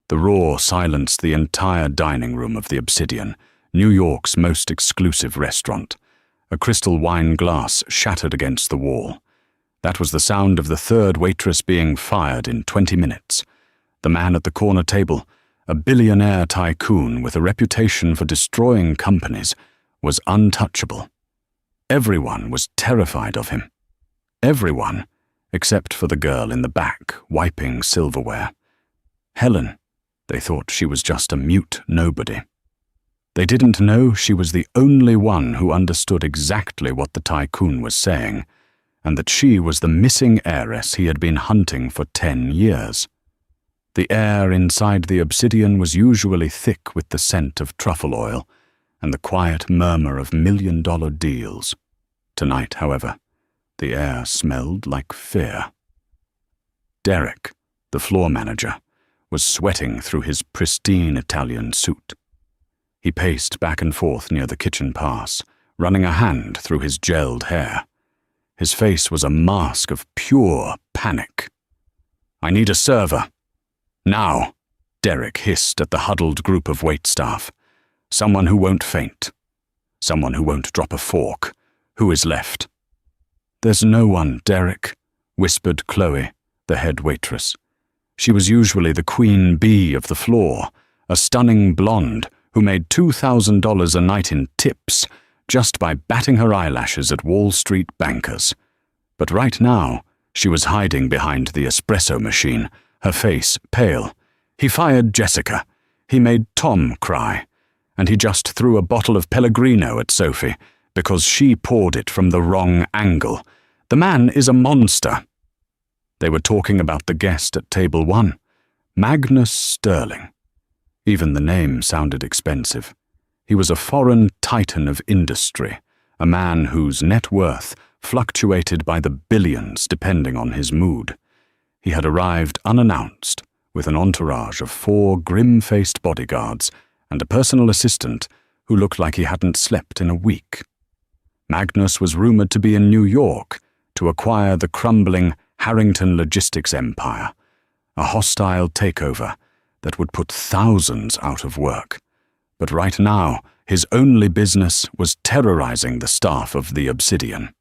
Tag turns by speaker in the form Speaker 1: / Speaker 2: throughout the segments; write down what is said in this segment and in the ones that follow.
Speaker 1: The roar silenced the entire dining room of the Obsidian, New York's most exclusive restaurant. A crystal wine glass shattered against the wall. That was the sound of the third waitress being fired in 20 minutes. The man at the corner table, a billionaire tycoon with a reputation for destroying companies, was untouchable. Everyone was terrified of him. Everyone, except for the girl in the back, wiping silverware. Helen. They thought she was just a mute nobody. They didn't know she was the only one who understood exactly what the tycoon was saying, and that she was the missing heiress he had been hunting for 10 years. The air inside the Obsidian was usually thick with the scent of truffle oil and the quiet murmur of million-dollar deals. Tonight, however, the air smelled like fear. Derek, the floor manager, was sweating through his pristine Italian suit. He paced back and forth near the kitchen pass, running a hand through his gelled hair. His face was a mask of pure panic. "I need a server. Now," Derek hissed at the huddled group of waitstaff. "Someone who won't faint. Someone who won't drop a fork. Who is left?" "There's no one, Derek," whispered Chloe, the head waitress. She was usually the queen bee of the floor, a stunning blonde who made $2,000 a night in tips just by batting her eyelashes at Wall Street bankers. But right now, she was hiding behind the espresso machine, her face pale. He fired Jessica. He made Tom cry. And he just threw a bottle of Pellegrino at Sophie because she poured it from the wrong angle. The man is a monster. They were talking about the guest at table 1, Magnus Sterling. Even the name sounded expensive. He was a foreign titan of industry, a man whose net worth fluctuated by the billions depending on his mood. He had arrived unannounced, with an entourage of 4 grim-faced bodyguards and a personal assistant who looked like he hadn't slept in a week. Magnus was rumored to be in New York to acquire the crumbling Harrington Logistics empire, a hostile takeover that would put thousands out of work. But right now, his only business was terrorizing the staff of the Obsidian.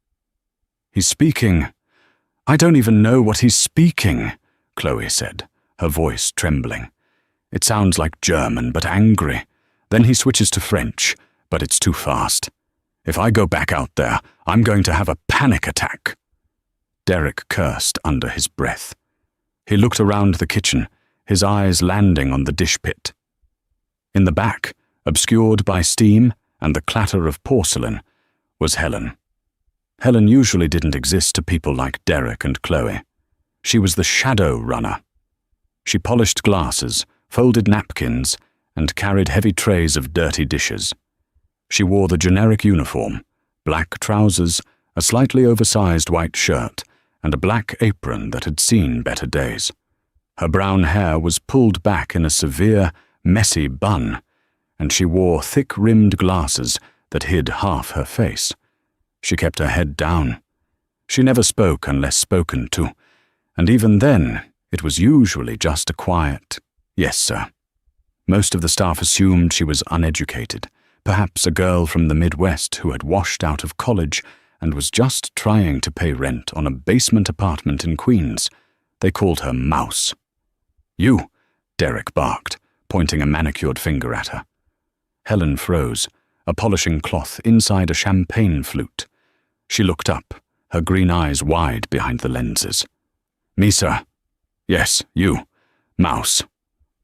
Speaker 1: "He's speaking. I don't even know what he's speaking," Chloe said, her voice trembling. "It sounds like German, but angry. Then he switches to French, but it's too fast. If I go back out there, I'm going to have a panic attack." Derek cursed under his breath. He looked around the kitchen, his eyes landing on the dish pit. In the back, obscured by steam and the clatter of porcelain, was Helen. Helen usually didn't exist to people like Derek and Chloe. She was the shadow runner. She polished glasses, folded napkins, and carried heavy trays of dirty dishes. She wore the generic uniform, black trousers, a slightly oversized white shirt, and a black apron that had seen better days. Her brown hair was pulled back in a severe, messy bun, and she wore thick-rimmed glasses that hid half her face. She kept her head down. She never spoke unless spoken to, and even then, it was usually just a quiet, "Yes, sir." Most of the staff assumed she was uneducated, perhaps a girl from the Midwest who had washed out of college and was just trying to pay rent on a basement apartment in Queens. They called her Mouse. "You," Derek barked, pointing a manicured finger at her. Helen froze, a polishing cloth inside a champagne flute. She looked up, her green eyes wide behind the lenses. "Me, sir." "Yes, you. Mouse.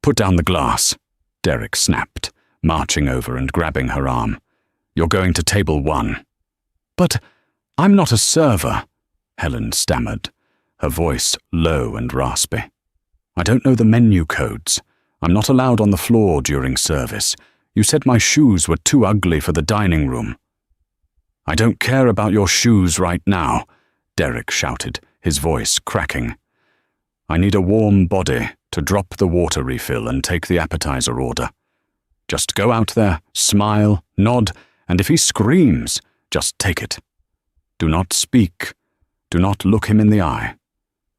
Speaker 1: Put down the glass," Derek snapped, marching over and grabbing her arm. "You're going to table 1. "But I'm not a server," Helen stammered, her voice low and raspy. "I don't know the menu codes. I'm not allowed on the floor during service. You said my shoes were too ugly for the dining room." "I don't care about your shoes right now," Derek shouted, his voice cracking. "I need a warm body to drop the water refill and take the appetizer order. Just go out there, smile, nod, and if he screams, just take it. Do not speak. Do not look him in the eye.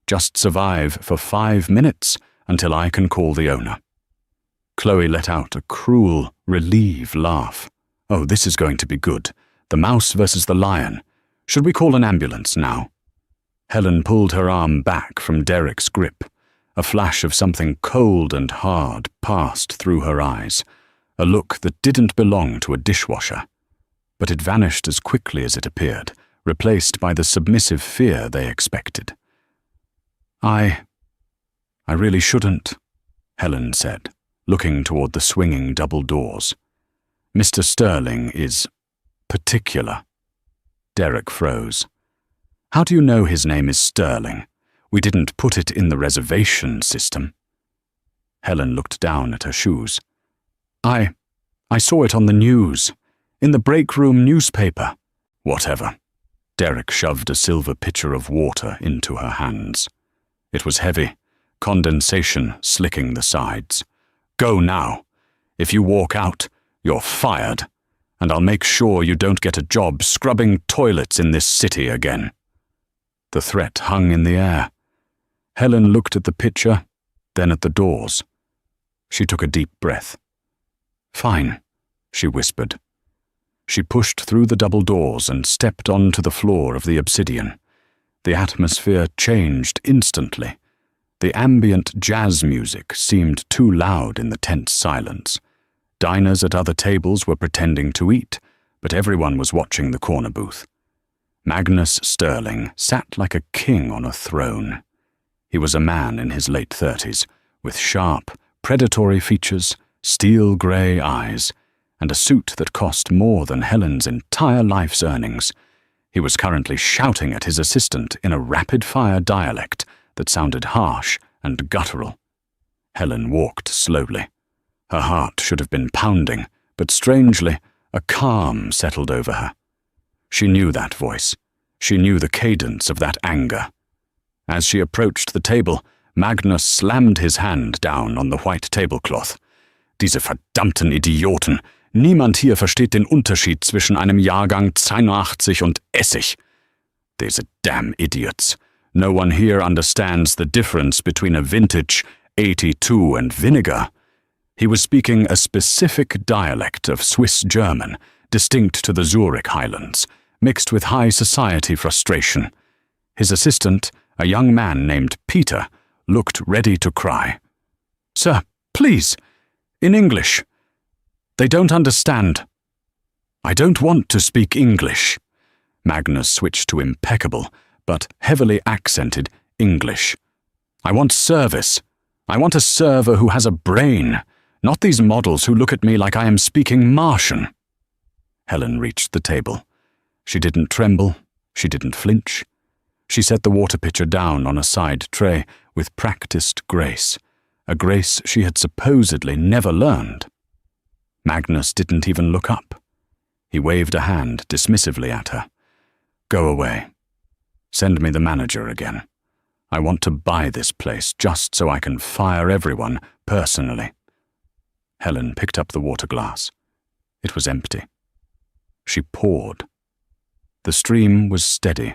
Speaker 1: Just survive for 5 minutes until I can call the owner." Chloe let out a cruel, relieved laugh. Oh, this is going to be good. The mouse versus the lion. Should we call an ambulance now? Helen pulled her arm back from Derek's grip. A flash of something cold and hard passed through her eyes, a look that didn't belong to a dishwasher. But it vanished as quickly as it appeared, replaced by the submissive fear they expected. I really shouldn't, Helen said, looking toward the swinging double doors. Mr. Sterling is particular. Derek froze. How do you know his name is Sterling? We didn't put it in the reservation system. Helen looked down at her shoes. I saw it on the news, in the break room newspaper. Whatever. Derek shoved a silver pitcher of water into her hands. It was heavy, condensation slicking the sides. Go now. If you walk out, you're fired, and I'll make sure you don't get a job scrubbing toilets in this city again. The threat hung in the air. Helen looked at the pitcher, then at the doors. She took a deep breath. Fine, she whispered. She pushed through the double doors and stepped onto the floor of the obsidian. The atmosphere changed instantly. The ambient jazz music seemed too loud in the tense silence. Diners at other tables were pretending to eat, but everyone was watching the corner booth. Magnus Sterling sat like a king on a throne. He was a man in his late 30s, with sharp, predatory features, steel grey eyes, and a suit that cost more than Helen's entire life's earnings. He was currently shouting at his assistant in a rapid-fire dialect that sounded harsh and guttural. Helen walked slowly. Her heart should have been pounding, but strangely, a calm settled over her. She knew that voice. She knew the cadence of that anger. As she approached the table, Magnus slammed his hand down on the white tablecloth. Diese verdammten Idioten! Niemand hier versteht den Unterschied zwischen einem Jahrgang 82 und Essig. These damn idiots. No one here understands the difference between a vintage 82 and vinegar. He was speaking a specific dialect of Swiss German, distinct to the Zurich Highlands, mixed with high society frustration. His assistant, a young man named Peter, looked ready to cry. Sir, please, in English. They don't understand. I don't want to speak English. Magnus switched to impeccable, but heavily accented English. I want service. I want a server who has a brain, not these models who look at me like I am speaking Martian. Helen reached the table. She didn't tremble. She didn't flinch. She set the water pitcher down on a side tray with practiced grace, a grace she had supposedly never learned. Magnus didn't even look up. He waved a hand dismissively at her. Go away. Send me the manager again. I want to buy this place just so I can fire everyone personally. Helen picked up the water glass. It was empty. She poured. The stream was steady,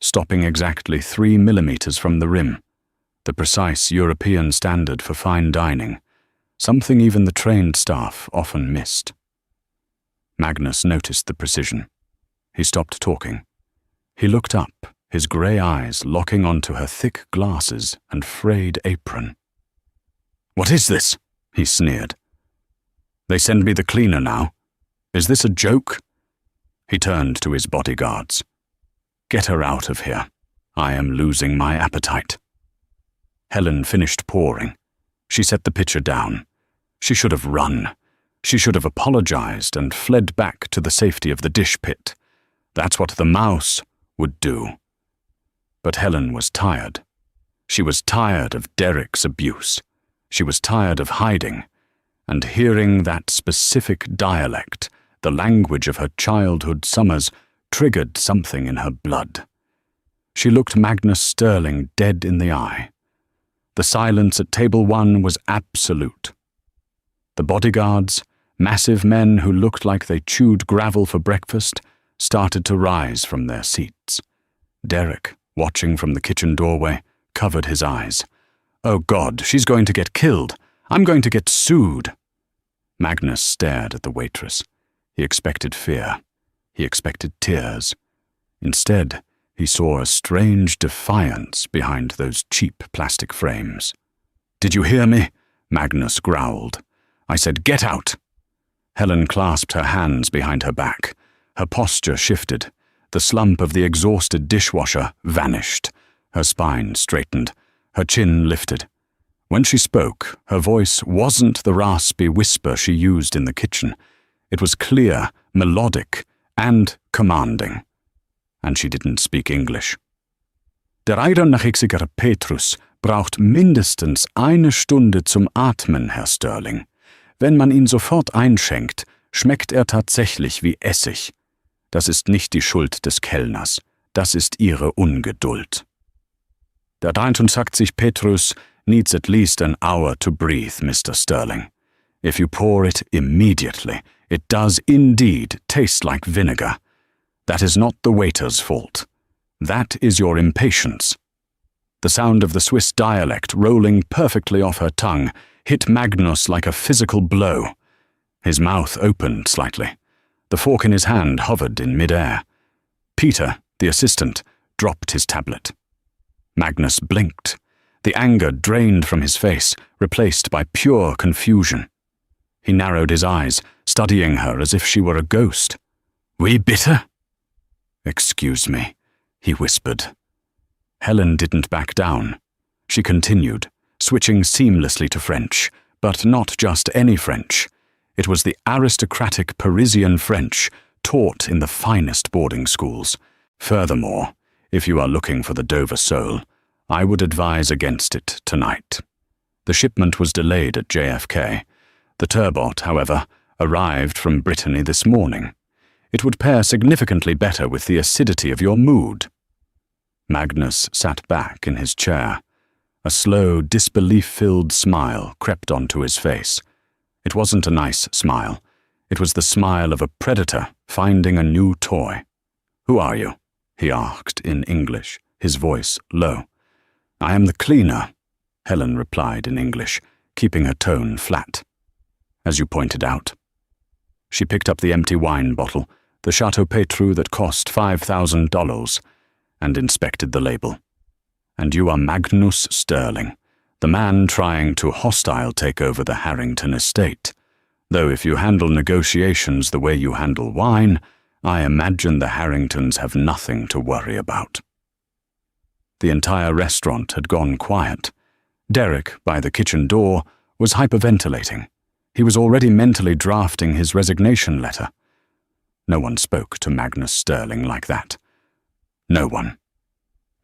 Speaker 1: stopping exactly 3 millimeters from the rim, the precise European standard for fine dining, something even the trained staff often missed. Magnus noticed the precision. He stopped talking. He looked up, his grey eyes locking onto her thick glasses and frayed apron. What is this? He sneered. They send me the cleaner now. Is this a joke? He turned to his bodyguards. Get her out of here. I am losing my appetite. Helen finished pouring. She set the pitcher down. She should have run. She should have apologized and fled back to the safety of the dish pit. That's what the mouse would do. But Helen was tired. She was tired of Derek's abuse. She was tired of hiding, and hearing that specific dialect, the language of her childhood summers, triggered something in her blood. She looked Magnus Sterling dead in the eye. The silence at table 1 was absolute. The bodyguards, massive men who looked like they chewed gravel for breakfast, started to rise from their seats. Derek, watching from the kitchen doorway, covered his eyes. Oh God, she's going to get killed. I'm going to get sued. Magnus stared at the waitress. He expected fear. He expected tears. Instead, he saw a strange defiance behind those cheap plastic frames. "Did you hear me?" Magnus growled. "I said get out!" Helen clasped her hands behind her back. Her posture shifted. The slump of the exhausted dishwasher vanished. Her spine straightened. Her chin lifted. When she spoke, her voice wasn't the raspy whisper she used in the kitchen. It was clear, melodic, and commanding. And she didn't speak English. "Der eidernachexiger Petrus braucht mindestens eine Stunde zum Atmen, Herr Sterling. Wenn man ihn sofort einschenkt, schmeckt er tatsächlich wie Essig. Das ist nicht die Schuld des Kellners, das ist ihre Ungeduld. Der 63 Petrus needs at least an hour to breathe, Mr. Sterling. If you pour it immediately, it does indeed taste like vinegar. That is not the waiter's fault. That is your impatience." The sound of the Swiss dialect rolling perfectly off her tongue hit Magnus like a physical blow. His mouth opened slightly. The fork in his hand hovered in mid-air. Peter, the assistant, dropped his tablet. Magnus blinked. The anger drained from his face, replaced by pure confusion. He narrowed his eyes, studying her as if she were a ghost. "Wie bitte?" "Excuse me," he whispered. Helen didn't back down. She continued, switching seamlessly to French, but not just any French. It was the aristocratic Parisian French taught in the finest boarding schools. Furthermore, if you are looking for the Dover soul, I would advise against it tonight. The shipment was delayed at JFK. The turbot, however, arrived from Brittany this morning. It would pair significantly better with the acidity of your mood. Magnus sat back in his chair. A slow, disbelief-filled smile crept onto his face. It wasn't a nice smile. It was the smile of a predator finding a new toy. "Who are you?" he asked in English, his voice low. "I am the cleaner," Helen replied in English, keeping her tone flat. "As you pointed out." She picked up the empty wine bottle, the Chateau Petrus that cost $5,000, and inspected the label. "And you are Magnus Sterling, the man trying to hostile take over the Harrington estate. Though if you handle negotiations the way you handle wine, I imagine the Harringtons have nothing to worry about." The entire restaurant had gone quiet. Derek, by the kitchen door, was hyperventilating. He was already mentally drafting his resignation letter. No one spoke to Magnus Sterling like that. No one.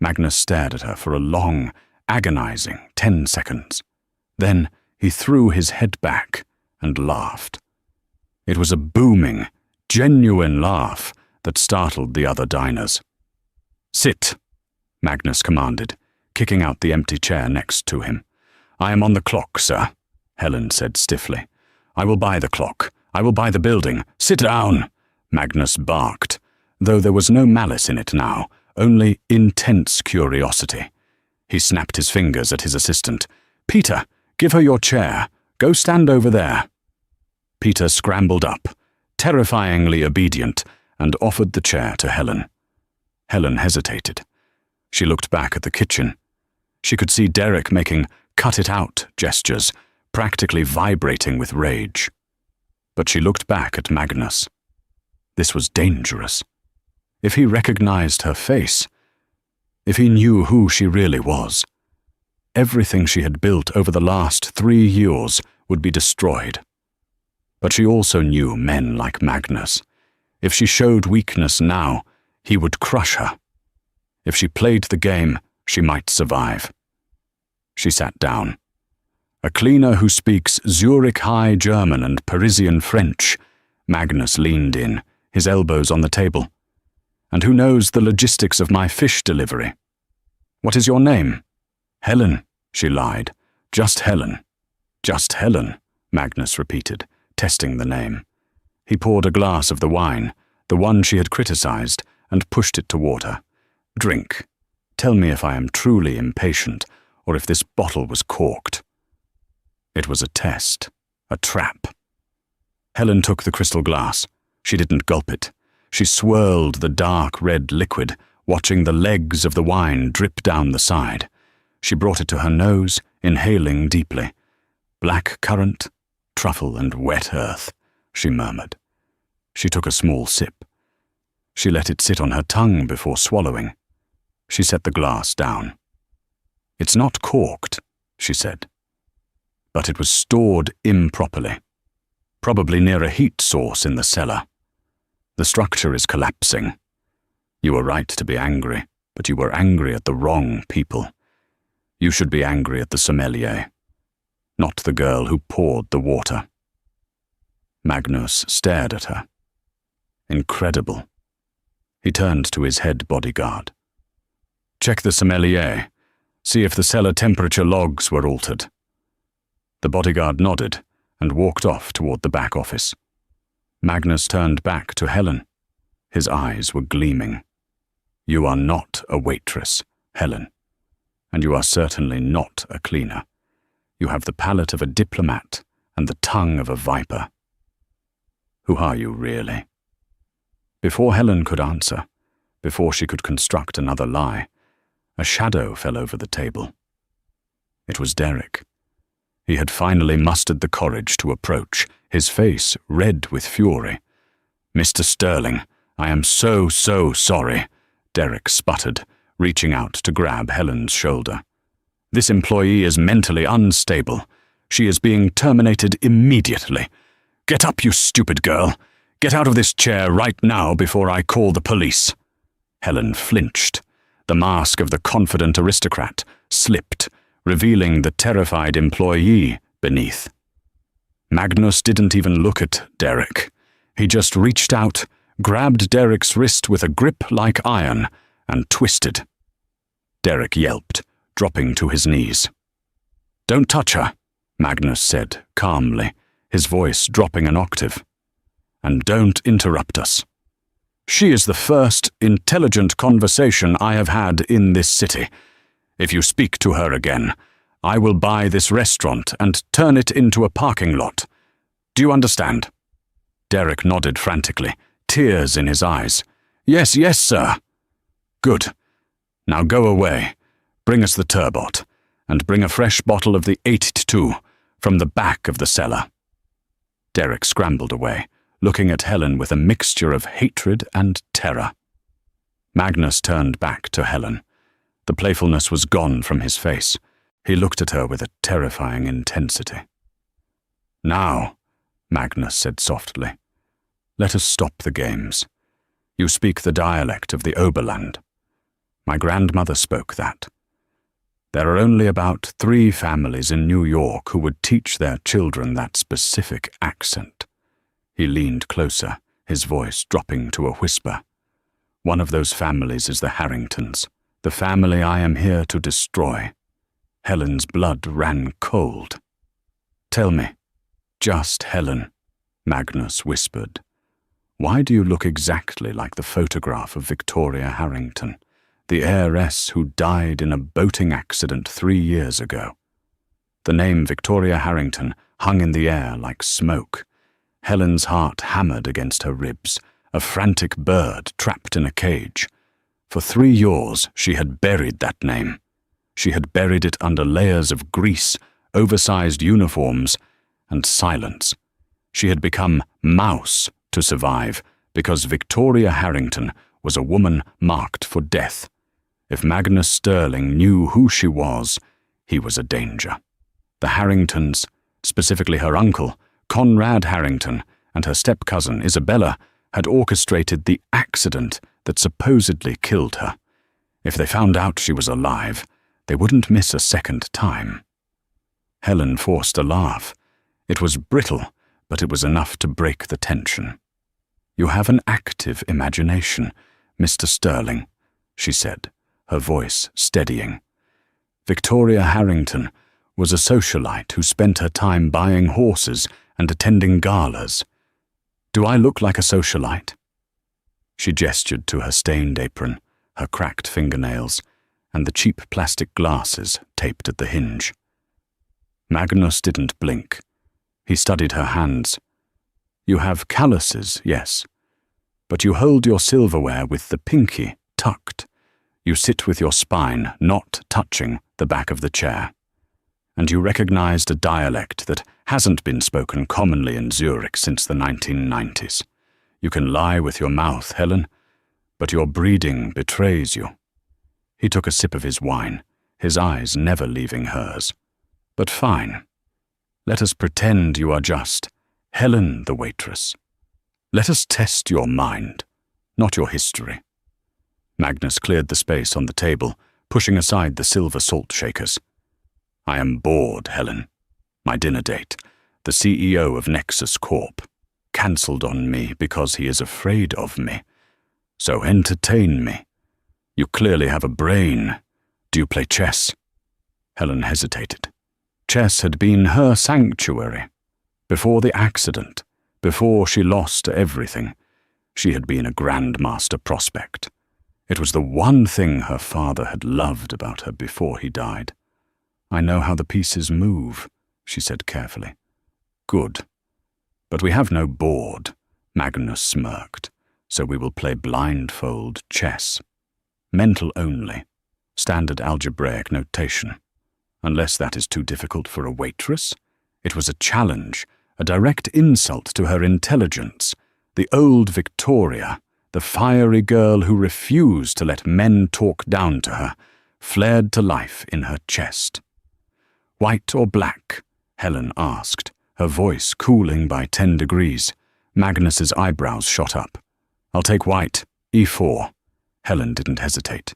Speaker 1: Magnus stared at her for a long, agonizing 10 seconds. Then he threw his head back and laughed. It was a booming, genuine laugh that startled the other diners. "Sit," Magnus commanded, kicking out the empty chair next to him. "I am on the clock, sir," Helen said stiffly. "I will buy the clock. I will buy the building. Sit down," Magnus barked, though there was no malice in it now, only intense curiosity. He snapped his fingers at his assistant. "Peter, give her your chair. Go stand over there." Peter scrambled up, terrifyingly obedient, and offered the chair to Helen. Helen hesitated. She looked back at the kitchen. She could see Derek making cut-it-out gestures, practically vibrating with rage. But she looked back at Magnus. This was dangerous. If he recognized her face, if he knew who she really was, everything she had built over the last 3 years would be destroyed. But she also knew men like Magnus. If she showed weakness now, he would crush her. If she played the game, she might survive. She sat down. A cleaner who speaks Zurich High German and Parisian French, Magnus leaned in, his elbows on the table. "And who knows the logistics of my fish delivery?" "What is your name?" "Helen," she lied. "Just Helen." "Just Helen," Magnus repeated, testing the name. He poured a glass of the wine, the one she had criticized, and pushed it toward her. "Drink. Tell me if I am truly impatient, or if this bottle was corked." It was a test, a trap. Helen took the crystal glass. She didn't gulp it. She swirled the dark red liquid, watching the legs of the wine drip down the side. She brought it to her nose, inhaling deeply. Black currant, truffle and wet earth, she murmured. She took a small sip. She let it sit on her tongue before swallowing. She set the glass down. "It's not corked," she said. "But it was stored improperly. Probably near a heat source in the cellar. The structure is collapsing. You were right to be angry, but you were angry at the wrong people. You should be angry at the sommelier, not the girl who poured the water." Magnus stared at her. Incredible. He turned to his head bodyguard. "Check the sommelier. See if the cellar temperature logs were altered." The bodyguard nodded and walked off toward the back office. Magnus turned back to Helen. His eyes were gleaming. "You are not a waitress, Helen, and you are certainly not a cleaner. You have the palate of a diplomat and the tongue of a viper. Who are you, really?" Before Helen could answer, before she could construct another lie, a shadow fell over the table. It was Derek. He had finally mustered the courage to approach, his face red with fury. "Mr. Sterling, I am so sorry," Derek sputtered, reaching out to grab Helen's shoulder. "This employee is mentally unstable. She is being terminated immediately. Get up, you stupid girl. Get out of this chair right now before I call the police." Helen flinched. The mask of the confident aristocrat slipped, revealing the terrified employee beneath. Magnus didn't even look at Derek. He just reached out, grabbed Derek's wrist with a grip like iron, and twisted. Derek yelped, dropping to his knees. "Don't touch her," Magnus said calmly, his voice dropping an octave. "And don't interrupt us. She is the first intelligent conversation I have had in this city. If you speak to her again, I will buy this restaurant and turn it into a parking lot. Do you understand?" Derek nodded frantically, tears in his eyes. Yes, sir." "Good. Now go away. Bring us the turbot, and bring a fresh bottle of the 82 from the back of the cellar." Derek scrambled away, looking at Helen with a mixture of hatred and terror. Magnus turned back to Helen. The playfulness was gone from his face. He looked at her with a terrifying intensity. "Now," Magnus said softly, "let us stop the games. You speak the dialect of the Oberland. My grandmother spoke that. There are only about 3 families in New York who would teach their children that specific accent." He leaned closer, his voice dropping to a whisper. "One of those families is the Harringtons, the family I am here to destroy." Helen's blood ran cold. "Tell me, just Helen," Magnus whispered, "why do you look exactly like the photograph of Victoria Harrington, the heiress who died in a boating accident 3 years ago?" The name Victoria Harrington hung in the air like smoke. Helen's heart hammered against her ribs, a frantic bird trapped in a cage. For 3 years she had buried that name. She had buried it under layers of grease, oversized uniforms, and silence. She had become Mouse to survive, because Victoria Harrington was a woman marked for death. If Magnus Sterling knew who she was, he was a danger. The Harringtons, specifically her uncle, Conrad Harrington, and her step-cousin, Isabella, had orchestrated the accident that supposedly killed her. If they found out she was alive, they wouldn't miss a second time. Helen forced a laugh. It was brittle, but it was enough to break the tension. "You have an active imagination, Mr. Sterling," she said, her voice steadying. "Victoria Harrington was a socialite who spent her time buying horses and attending galas. Do I look like a socialite?" She gestured to her stained apron, her cracked fingernails, and the cheap plastic glasses taped at the hinge. Magnus didn't blink. He studied her hands. You have calluses, yes, but you hold your silverware with the pinky tucked. You sit with your spine not touching the back of the chair. And you recognized a dialect that hasn't been spoken commonly in Zurich since the 1990s. You can lie with your mouth, Helen, but your breeding betrays you. He took a sip of his wine, his eyes never leaving hers. But fine. Let us pretend you are just Helen the waitress. Let us test your mind, not your history. Magnus cleared the space on the table, pushing aside the silver salt shakers. I am bored, Helen. My dinner date, the CEO of Nexus Corp, cancelled on me because he is afraid of me. So entertain me. You clearly have a brain. Do you play chess? Helen hesitated. Chess had been her sanctuary. Before the accident, before she lost everything, she had been a grandmaster prospect. It was the one thing her father had loved about her before he died. I know how the pieces move, she said carefully. Good. But we have no board, Magnus smirked, so we will play blindfold chess. Mental only, standard algebraic notation. Unless that is too difficult for a waitress. It was a challenge, a direct insult to her intelligence, the old Victoria, the fiery girl who refused to let men talk down to her, flared to life in her chest. White or black? Helen asked, her voice cooling by 10 degrees. Magnus's eyebrows shot up. I'll take white, e4. Helen didn't hesitate.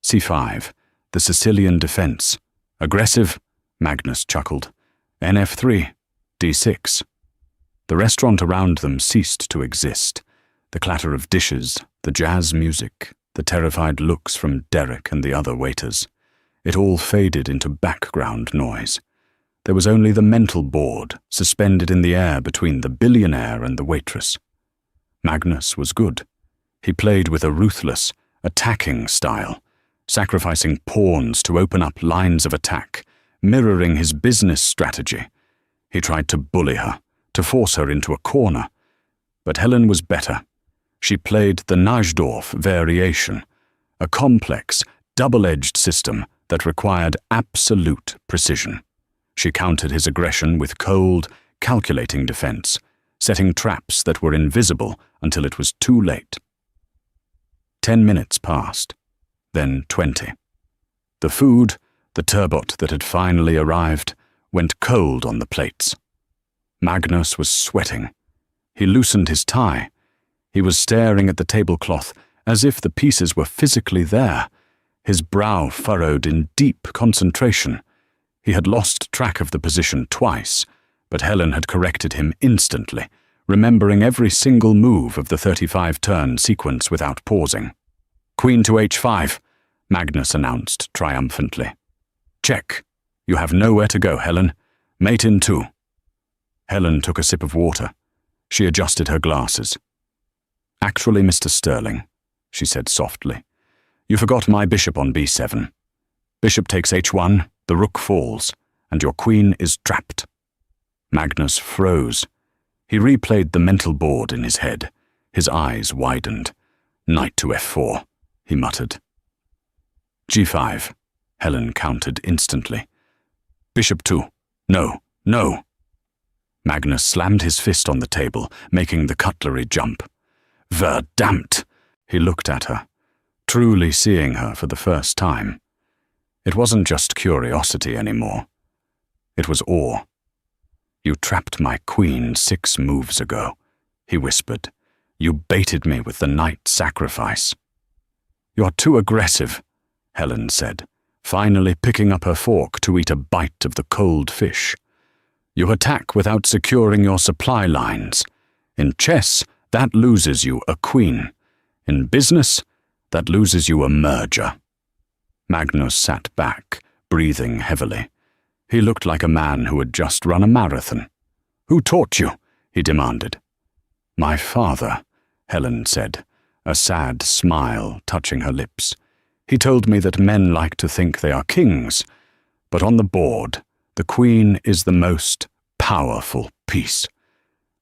Speaker 1: c5, the Sicilian defense. Aggressive? Magnus chuckled. nf3, d6. The restaurant around them ceased to exist. The clatter of dishes, the jazz music, the terrified looks from Derek and the other waiters. It all faded into background noise. There was only the mental board suspended in the air between the billionaire and the waitress. Magnus was good. He played with a ruthless, attacking style, sacrificing pawns to open up lines of attack, mirroring his business strategy. He tried to bully her, to force her into a corner. But Helen was better. She played the Najdorf variation, a complex, double-edged system that required absolute precision. She countered his aggression with cold, calculating defense, setting traps that were invisible until it was too late. 10 minutes passed, then 20. The food, the turbot that had finally arrived, went cold on the plates. Magnus was sweating. He loosened his tie. He was staring at the tablecloth as if the pieces were physically there, his brow furrowed in deep concentration. He had lost track of the position twice, but Helen had corrected him instantly, remembering every single move of the 35-turn sequence without pausing. Queen to h5, Magnus announced triumphantly. Check. You have nowhere to go, Helen. Mate in 2. Helen took a sip of water. She adjusted her glasses. Actually, Mr. Sterling, she said softly, you forgot my bishop on b7. Bishop takes h1, the rook falls, and your queen is trapped. Magnus froze. He replayed the mental board in his head. His eyes widened. Knight to f4, he muttered. g5, Helen countered instantly. Bishop 2. No, no. Magnus slammed his fist on the table, making the cutlery jump. Verdammt! He looked at her, truly seeing her for the first time. It wasn't just curiosity anymore. It was awe. You trapped my queen 6 moves ago, he whispered. You baited me with the knight sacrifice. You're too aggressive, Helen said, finally picking up her fork to eat a bite of the cold fish. You attack without securing your supply lines. In chess, that loses you a queen. In business, that loses you a merger. Magnus sat back, breathing heavily. He looked like a man who had just run a marathon. Who taught you? He demanded. My father, Helen said, a sad smile touching her lips. He told me that men like to think they are kings, but on the board, the queen is the most powerful piece.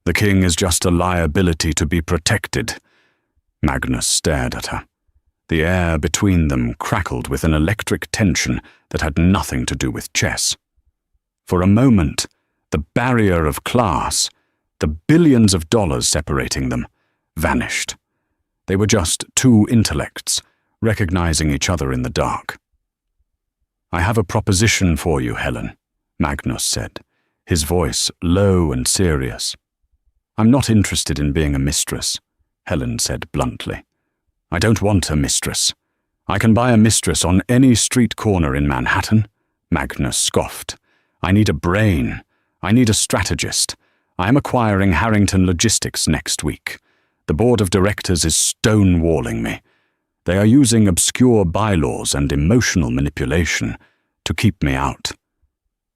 Speaker 1: The king is just a liability to be protected. Magnus stared at her. The air between them crackled with an electric tension that had nothing to do with chess. For a moment, the barrier of class, the billions of dollars separating them, vanished. They were just two intellects, recognizing each other in the dark. "I have a proposition for you, Helen," Magnus said, his voice low and serious. "I'm not interested in being a mistress," Helen said bluntly. "I don't want a mistress. I can buy a mistress on any street corner in Manhattan," Magnus scoffed. "I need a brain. I need a strategist. I am acquiring Harrington Logistics next week. The board of directors is stonewalling me. They are using obscure bylaws and emotional manipulation to keep me out.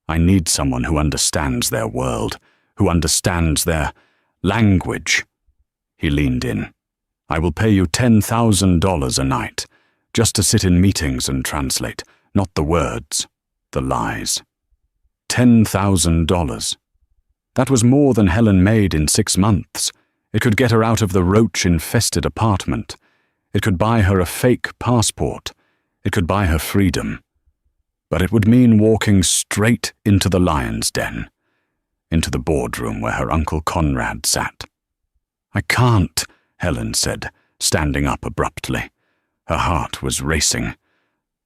Speaker 1: I need someone who understands their world, who understands their language." He leaned in. "I will pay you $10,000 a night, just to sit in meetings and translate, not the words, the lies." $10,000. That was more than Helen made in 6 months. It could get her out of the roach-infested apartment. It could buy her a fake passport. It could buy her freedom. But it would mean walking straight into the lion's den, into the boardroom where her Uncle Conrad sat. "I can't," Helen said, standing up abruptly. Her heart was racing.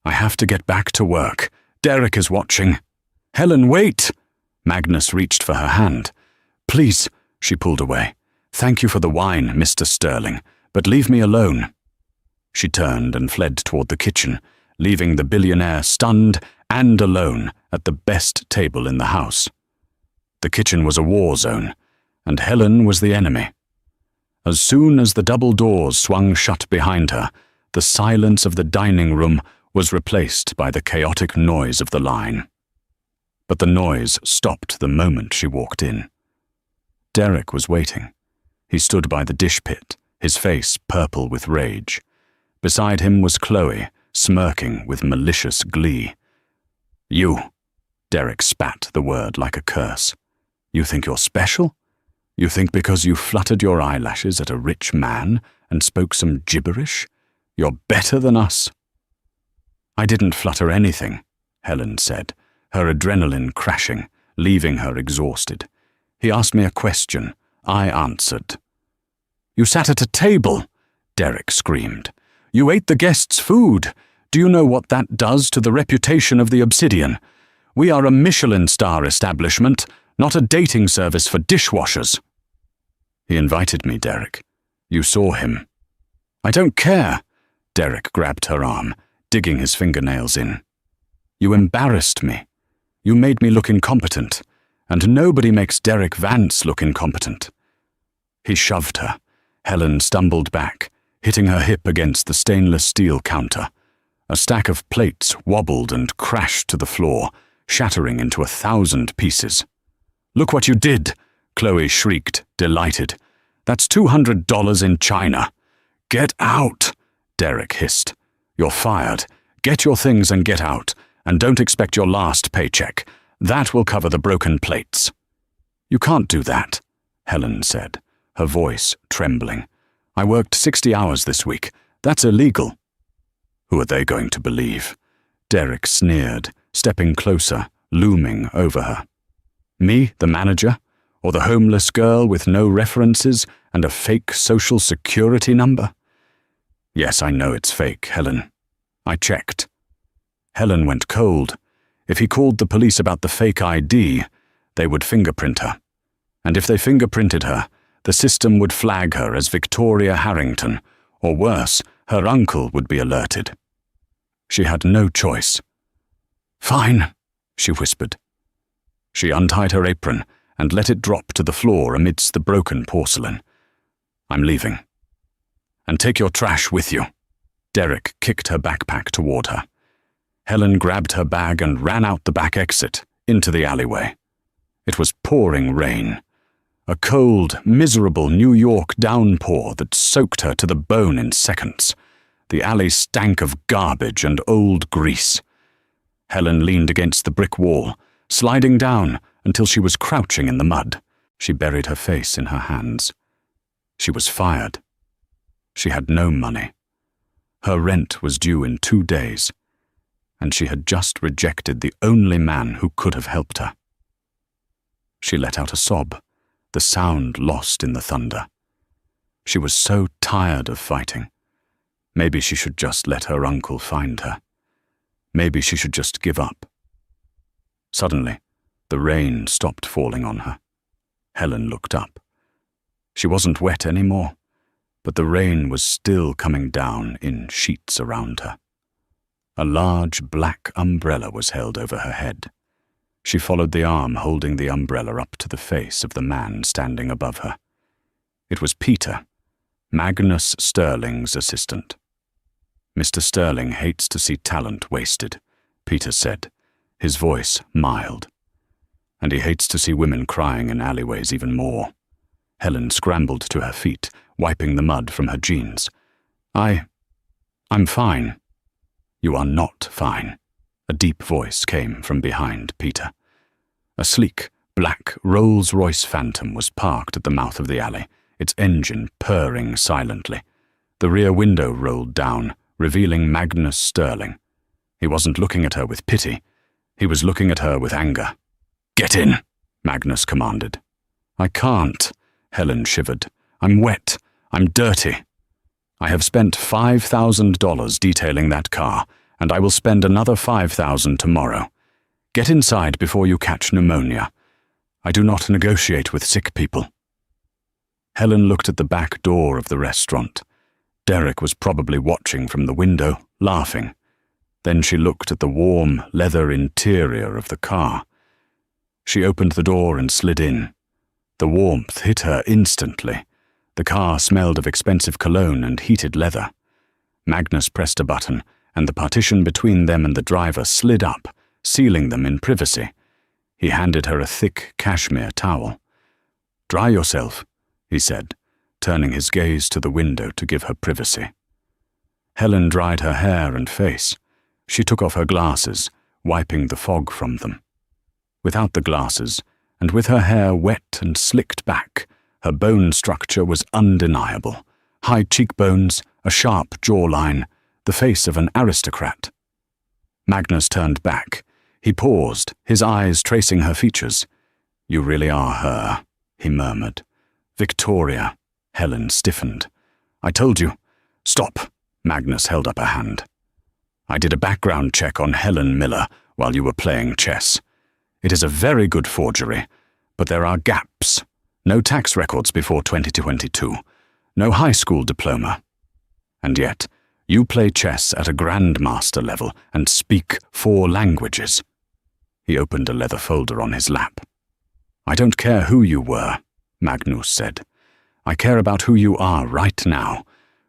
Speaker 1: "I have to get back to work. Derek is watching." "Helen, wait!" Magnus reached for her hand. "Please," she pulled away. "Thank you for the wine, Mr. Sterling, but leave me alone." She turned and fled toward the kitchen, leaving the billionaire stunned and alone at the best table in the house. The kitchen was a war zone, and Helen was the enemy. As soon as the double doors swung shut behind her, the silence of the dining room was replaced by the chaotic noise of the line. But the noise stopped the moment she walked in. Derek was waiting. He stood by the dish pit, his face purple with rage. Beside him was Chloe, smirking with malicious glee. "You," Derek spat the word like a curse. "You think you're special? You think because you fluttered your eyelashes at a rich man and spoke some gibberish, you're better than us?" "I didn't flutter anything," Helen said, her adrenaline crashing, leaving her exhausted. "He asked me a question. I answered." "You sat at a table," Derek screamed. "You ate the guests' food. Do you know what that does to the reputation of the Obsidian? We are a Michelin star establishment, not a dating service for dishwashers." "He invited me, Derek. You saw him." "I don't care." Derek grabbed her arm, digging his fingernails in. "You embarrassed me. You made me look incompetent, and nobody makes Derek Vance look incompetent." He shoved her. Helen stumbled back, hitting her hip against the stainless steel counter. A stack of plates wobbled and crashed to the floor, shattering into 1,000 pieces. "Look what you did!" Chloe shrieked, delighted. "That's $200 in China." "Get out!" Derek hissed. "You're fired. Get your things and get out, and don't expect your last paycheck. That will cover the broken plates." "You can't do that," Helen said, her voice trembling. "I worked 60 hours this week. That's illegal." "Who are they going to believe?" Derek sneered, stepping closer, looming over her. "Me, the manager? Or the homeless girl with no references and a fake social security number?" "Yes, I know it's fake, Helen. I checked." Helen went cold. If he called the police about the fake ID, they would fingerprint her. And if they fingerprinted her, the system would flag her as Victoria Harrington, or worse, her uncle would be alerted. She had no choice. "Fine," she whispered. She untied her apron and let it drop to the floor amidst the broken porcelain. "I'm leaving. And take your trash with you." Derek kicked her backpack toward her. Helen grabbed her bag and ran out the back exit, into the alleyway. It was pouring rain. A cold, miserable New York downpour that soaked her to the bone in seconds. The alley stank of garbage and old grease. Helen leaned against the brick wall, sliding down until she was crouching in the mud. She buried her face in her hands. She was fired. She had no money. Her rent was due in 2 days, and she had just rejected the only man who could have helped her. She let out a sob, the sound lost in the thunder. She was so tired of fighting. Maybe she should just let her uncle find her. Maybe she should just give up. Suddenly, the rain stopped falling on her. Helen looked up. She wasn't wet anymore, but the rain was still coming down in sheets around her. A large black umbrella was held over her head. She followed the arm holding the umbrella up to the face of the man standing above her. It was Peter, Magnus Sterling's assistant. "Mr. Sterling hates to see talent wasted," Peter said, his voice mild. "And he hates to see women crying in alleyways even more." Helen scrambled to her feet, wiping the mud from her jeans. I'm fine." "You are not fine," a deep voice came from behind Peter. A sleek, black Rolls-Royce Phantom was parked at the mouth of the alley, its engine purring silently. The rear window rolled down, revealing Magnus Sterling. He wasn't looking at her with pity. He was looking at her with anger. "Get in," Magnus commanded. "I can't," Helen shivered. "I'm wet. I'm dirty. I have spent $5,000 detailing that car, and I will spend another $5,000 tomorrow. Get inside before you catch pneumonia. I do not negotiate with sick people." Helen looked at the back door of the restaurant. Derek was probably watching from the window, laughing. Then she looked at the warm, leather interior of the car. She opened the door and slid in. The warmth hit her instantly. The car smelled of expensive cologne and heated leather. Magnus pressed a button, and the partition between them and the driver slid up, sealing them in privacy. He handed her a thick cashmere towel. "Dry yourself," he said, turning his gaze to the window to give her privacy. Helen dried her hair and face. She took off her glasses, wiping the fog from them. Without the glasses, and with her hair wet and slicked back, her bone structure was undeniable. High cheekbones, a sharp jawline, the face of an aristocrat. Magnus turned back. He paused, his eyes tracing her features. "You really are her," he murmured. "Victoria." Helen stiffened. "I told you." "Stop." Magnus held up a hand. "I did a background check on Helen Miller while you were playing chess. It is a very good forgery, but there are gaps. No tax records before 2022. No high school diploma. And yet, you play chess at a grandmaster level and speak 4 languages." He opened a leather folder on his lap. "I don't care who you were," Magnus said. "I care about who you are right now.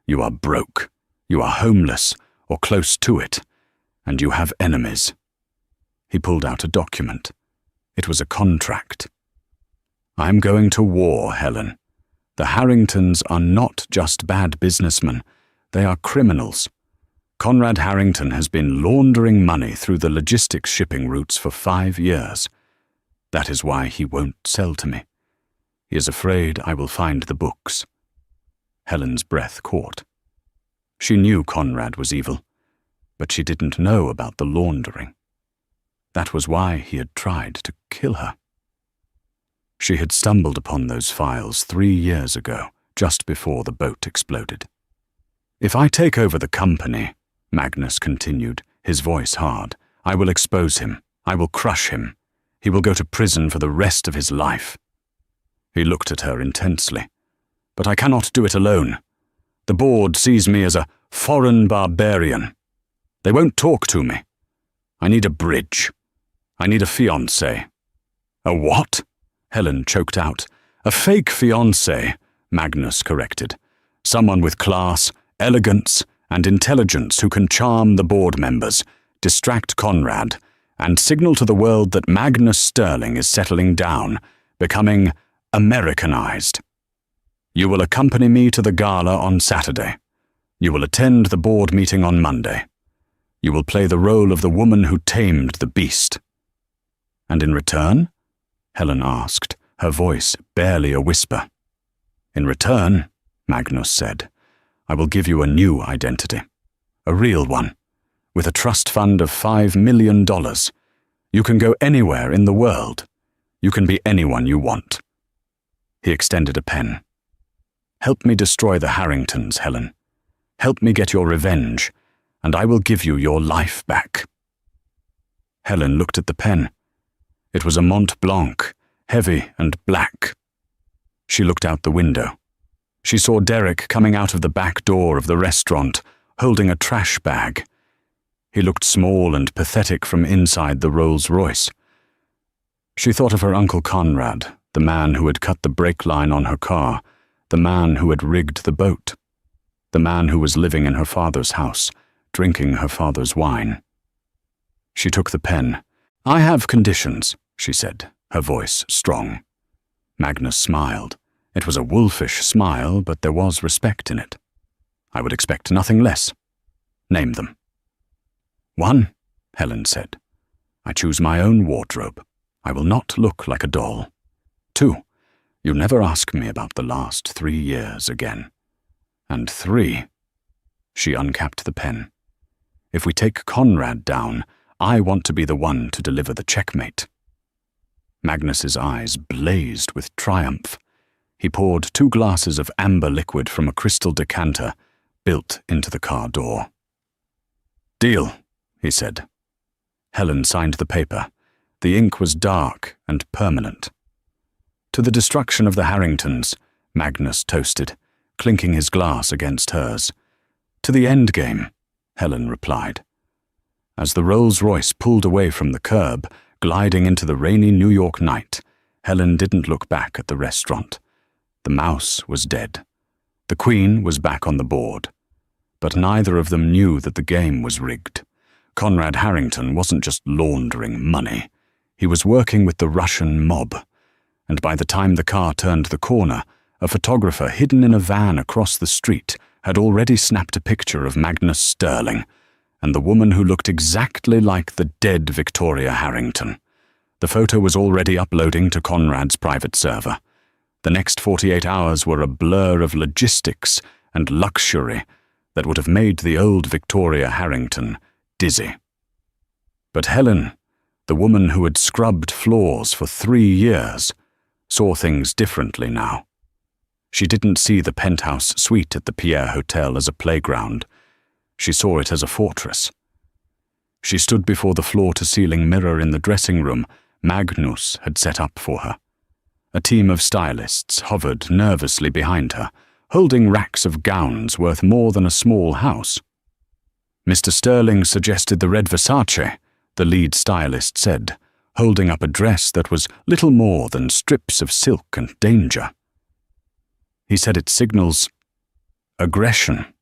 Speaker 1: You are broke. You are homeless, or close to it. And you have enemies." He pulled out a document. It was a contract. "I'm going to war, Helen. The Harringtons are not just bad businessmen. They are criminals. Conrad Harrington has been laundering money through the logistics shipping routes for 5 years. That is why he won't sell to me. He is afraid I will find the books." Helen's breath caught. She knew Conrad was evil, but she didn't know about the laundering. That was why he had tried to kill her. She had stumbled upon those files 3 years ago, just before the boat exploded. "If I take over the company," Magnus continued, his voice hard, "I will expose him. I will crush him. He will go to prison for the rest of his life." He looked at her intensely. "But I cannot do it alone. The board sees me as a foreign barbarian. They won't talk to me. I need a bridge. I need a fiancé." "A what?" Helen choked out. "A fake fiancé," Magnus corrected. "Someone with class, elegance, and intelligence who can charm the board members, distract Conrad, and signal to the world that Magnus Sterling is settling down, becoming Americanized. You will accompany me to the gala on Saturday. You will attend the board meeting on Monday. You will play the role of the woman who tamed the beast." "And in return?" Helen asked, her voice barely a whisper. "In return," Magnus said, "I will give you a new identity. A real one, with a trust fund of $5 million. You can go anywhere in the world. You can be anyone you want." He extended a pen. "Help me destroy the Harringtons, Helen. Help me get your revenge, and I will give you your life back." Helen looked at the pen. It was a Mont Blanc, heavy and black. She looked out the window. She saw Derek coming out of the back door of the restaurant, holding a trash bag. He looked small and pathetic from inside the Rolls-Royce. She thought of her Uncle Conrad, the man who had cut the brake line on her car, the man who had rigged the boat, the man who was living in her father's house, drinking her father's wine. She took the pen. "I have conditions," she said, her voice strong. Magnus smiled. It was a wolfish smile, but there was respect in it. "I would expect nothing less. Name them." "1," Helen said. "I choose my own wardrobe. I will not look like a doll. 2, you never ask me about the last 3 years again. And 3, she uncapped the pen. "If we take Conrad down, I want to be the one to deliver the checkmate." Magnus's eyes blazed with triumph. He poured 2 glasses of amber liquid from a crystal decanter built into the car door. "Deal," he said. Helen signed the paper. The ink was dark and permanent. "To the destruction of the Harringtons," Magnus toasted, clinking his glass against hers. "To the end game," Helen replied. As the Rolls-Royce pulled away from the curb, gliding into the rainy New York night, Helen didn't look back at the restaurant. The mouse was dead. The Queen was back on the board. But neither of them knew that the game was rigged. Conrad Harrington wasn't just laundering money. He was working with the Russian mob. And by the time the car turned the corner, a photographer hidden in a van across the street had already snapped a picture of Magnus Sterling and the woman who looked exactly like the dead Victoria Harrington. The photo was already uploading to Conrad's private server. The next 48 hours were a blur of logistics and luxury that would have made the old Victoria Harrington dizzy. But Helen, the woman who had scrubbed floors for 3 years, saw things differently now. She didn't see the penthouse suite at the Pierre Hotel as a playground. She saw it as a fortress. She stood before the floor-to-ceiling mirror in the dressing room Magnus had set up for her. A team of stylists hovered nervously behind her, holding racks of gowns worth more than a small house. "Mr. Sterling suggested the red Versace," the lead stylist said, holding up a dress that was little more than strips of silk and danger. "He said it signals aggression."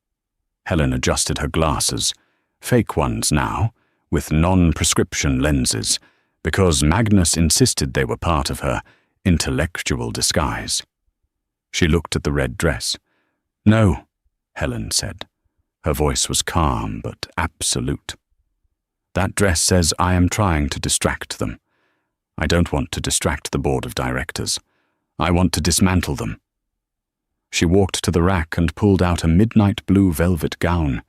Speaker 1: Helen adjusted her glasses, fake ones now, with non-prescription lenses, because Magnus insisted they were part of her intellectual disguise. She looked at the red dress. "No," Helen said. Her voice was calm but absolute. "That dress says I am trying to distract them. I don't want to distract the board of directors. I want to dismantle them." She walked to the rack and pulled out a midnight blue velvet gown.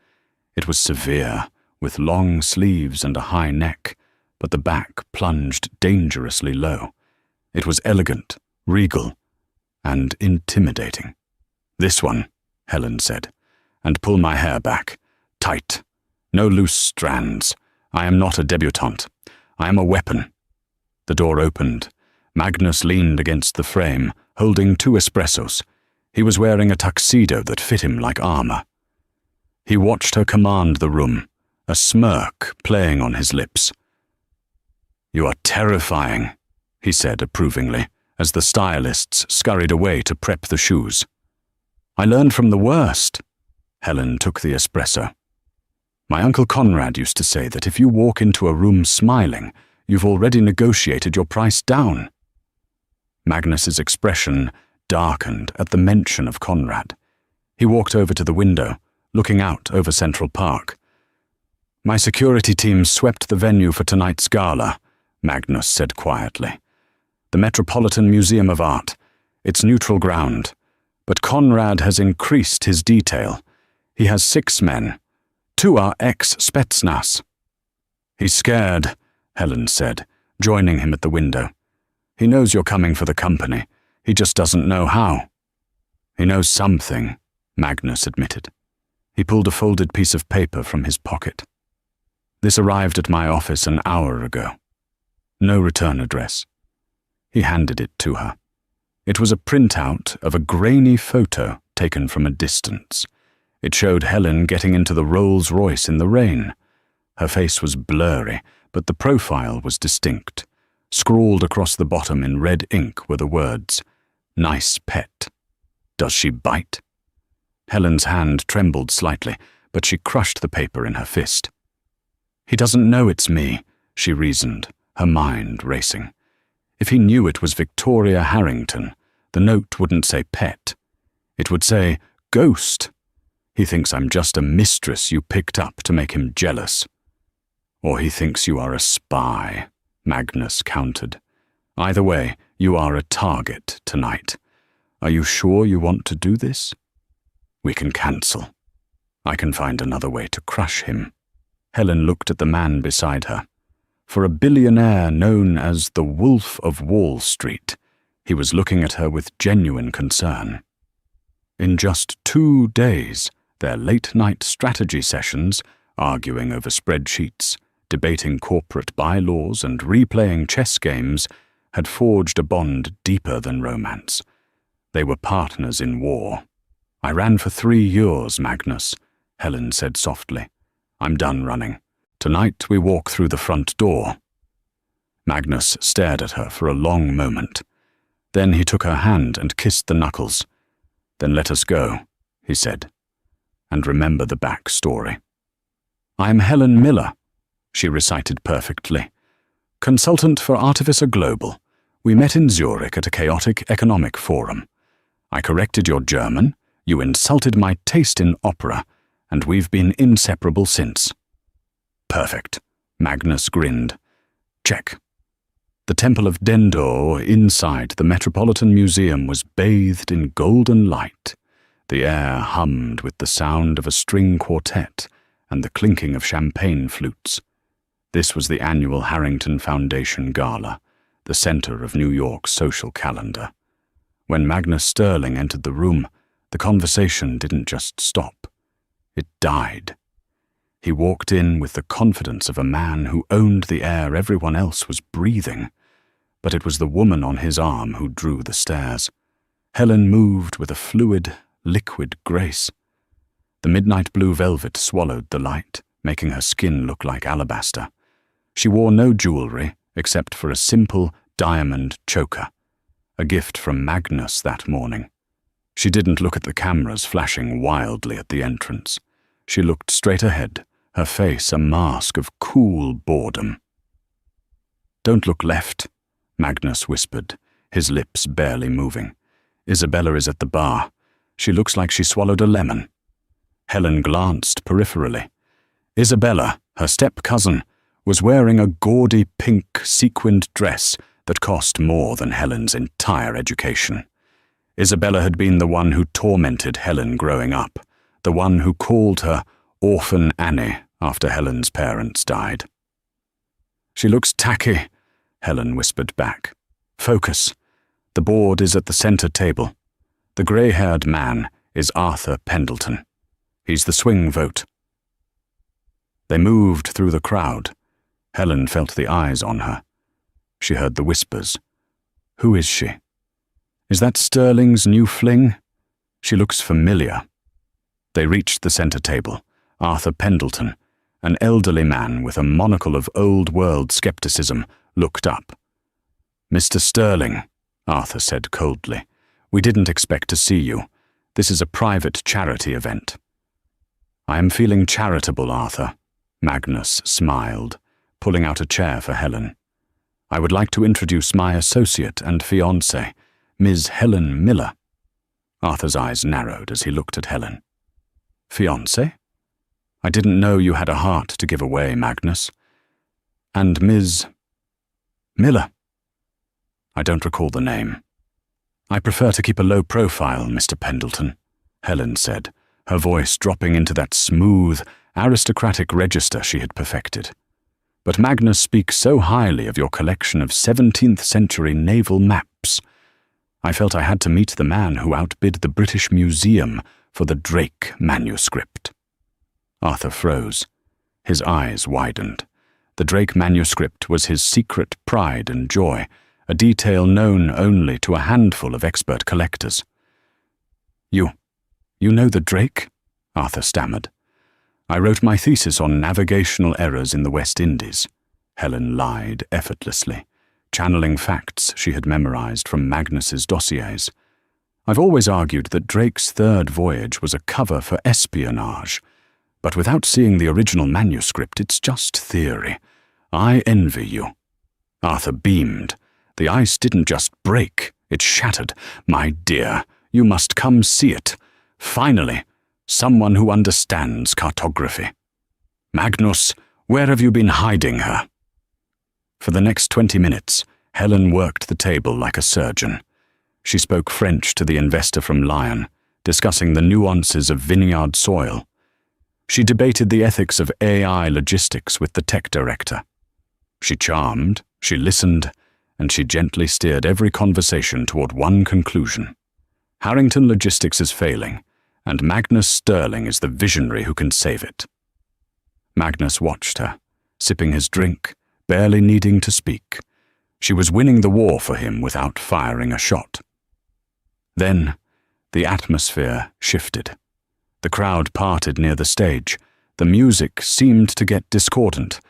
Speaker 1: It was severe, with long sleeves and a high neck, but the back plunged dangerously low. It was elegant, regal, and intimidating. "This one," Helen said, "and pull my hair back. Tight. No loose strands. I am not a debutante. I am a weapon." The door opened. Magnus leaned against the frame, holding 2 espressos. He was wearing a tuxedo that fit him like armor. He watched her command the room, a smirk playing on his lips. "You are terrifying," he said approvingly, as the stylists scurried away to prep the shoes. "I learned from the worst." Helen took the espresso. "My Uncle Conrad used to say that if you walk into a room smiling, you've already negotiated your price down." Magnus's expression darkened at the mention of Conrad. He walked over to the window, looking out over Central Park. "My security team swept the venue for tonight's gala," Magnus said quietly. The Metropolitan Museum of Art. It's neutral ground. But Conrad has increased his detail. He has 6 men. 2 are ex-Spetsnaz. He's scared, Helen said, joining him at the window. He knows you're coming for the company. He just doesn't know how. He knows something, Magnus admitted. He pulled a folded piece of paper from his pocket. This arrived at my office an hour ago. No return address. He handed it to her. It was a printout of a grainy photo taken from a distance. It showed Helen getting into the Rolls-Royce in the rain. Her face was blurry, but the profile was distinct. Scrawled across the bottom in red ink were the words, "Nice pet. Does she bite?" Helen's hand trembled slightly, but she crushed the paper in her fist. He doesn't know it's me, she reasoned, her mind racing. If he knew it was Victoria Harrington, the note wouldn't say pet. It would say ghost. He thinks I'm just a mistress you picked up to make him jealous. Or he thinks you are a spy, Magnus countered. Either way, you are a target tonight. Are you sure you want to do this? We can cancel. I can find another way to crush him. Helen looked at the man beside her. For a billionaire known as the Wolf of Wall Street, he was looking at her with genuine concern. In just 2 days, their late-night strategy sessions, arguing over spreadsheets, debating corporate bylaws and replaying chess games, had forged a bond deeper than romance. They were partners in war. I ran for 3 years, Magnus, Helen said softly. I'm done running. Tonight we walk through the front door. Magnus stared at her for a long moment. Then he took her hand and kissed the knuckles. Then let us go, he said. And remember the back story. I'm Helen Miller, she recited perfectly. Consultant for Artificer Global. We met in Zurich at a chaotic economic forum. I corrected your German, you insulted my taste in opera, and we've been inseparable since. Perfect, Magnus grinned. Check. The Temple of Dendor inside the Metropolitan Museum was bathed in golden light. The air hummed with the sound of a string quartet and the clinking of champagne flutes. This was the annual Harrington Foundation Gala, the center of New York's social calendar. When Magnus Sterling entered the room, the conversation didn't just stop. It died. He walked in with the confidence of a man who owned the air everyone else was breathing. But it was the woman on his arm who drew the stares. Helen moved with a fluid, liquid grace. The midnight blue velvet swallowed the light, making her skin look like alabaster. She wore no jewelry except for a simple diamond choker, a gift from Magnus that morning. She didn't look at the cameras flashing wildly at the entrance. She looked straight ahead, her face a mask of cool boredom. Don't look left, Magnus whispered, his lips barely moving. Isabella is at the bar. She looks like she swallowed a lemon. Helen glanced peripherally. Isabella, her step-cousin, was wearing a gaudy pink sequined dress that cost more than Helen's entire education. Isabella had been the one who tormented Helen growing up, the one who called her Orphan Annie after Helen's parents died. She looks tacky, Helen whispered back. Focus. The board is at the center table. The grey-haired man is Arthur Pendleton. He's the swing vote. They moved through the crowd. Helen felt the eyes on her. She heard the whispers. Who is she? Is that Sterling's new fling? She looks familiar. They reached the center table. Arthur Pendleton, an elderly man with a monocle of old-world skepticism, looked up. Mr. Sterling, Arthur said coldly, we didn't expect to see you. This is a private charity event. I am feeling charitable, Arthur, Magnus smiled, pulling out a chair for Helen. I would like to introduce my associate and fiancée, Ms. Helen Miller. Arthur's eyes narrowed as he looked at Helen. Fiancée? I didn't know you had a heart to give away, Magnus. And Ms. Miller. I don't recall the name. I prefer to keep a low profile, Mr. Pendleton, Helen said, her voice dropping into that smooth, aristocratic register she had perfected. But Magnus speaks so highly of your collection of 17th century naval maps. I felt I had to meet the man who outbid the British Museum for the Drake manuscript. Arthur froze. His eyes widened. The Drake manuscript was his secret pride and joy, a detail known only to a handful of expert collectors. You know the Drake? Arthur stammered. I wrote my thesis on navigational errors in the West Indies. Helen lied effortlessly, channeling facts she had memorized from Magnus's dossiers. I've always argued that Drake's third voyage was a cover for espionage, but without seeing the original manuscript, it's just theory. I envy you. Arthur beamed. The ice didn't just break, it shattered. My dear, you must come see it. Finally, someone who understands cartography. Magnus, where have you been hiding her? For the next 20 minutes, Helen worked the table like a surgeon. She spoke French to the investor from Lyon, discussing the nuances of vineyard soil. She debated the ethics of AI logistics with the tech director. She charmed, she listened, and she gently steered every conversation toward one conclusion. Harrington Logistics is failing, and Magnus Sterling is the visionary who can save it. Magnus watched her, sipping his drink, barely needing to speak. She was winning the war for him without firing a shot. Then, the atmosphere shifted. The crowd parted near the stage. The music seemed to get discordant.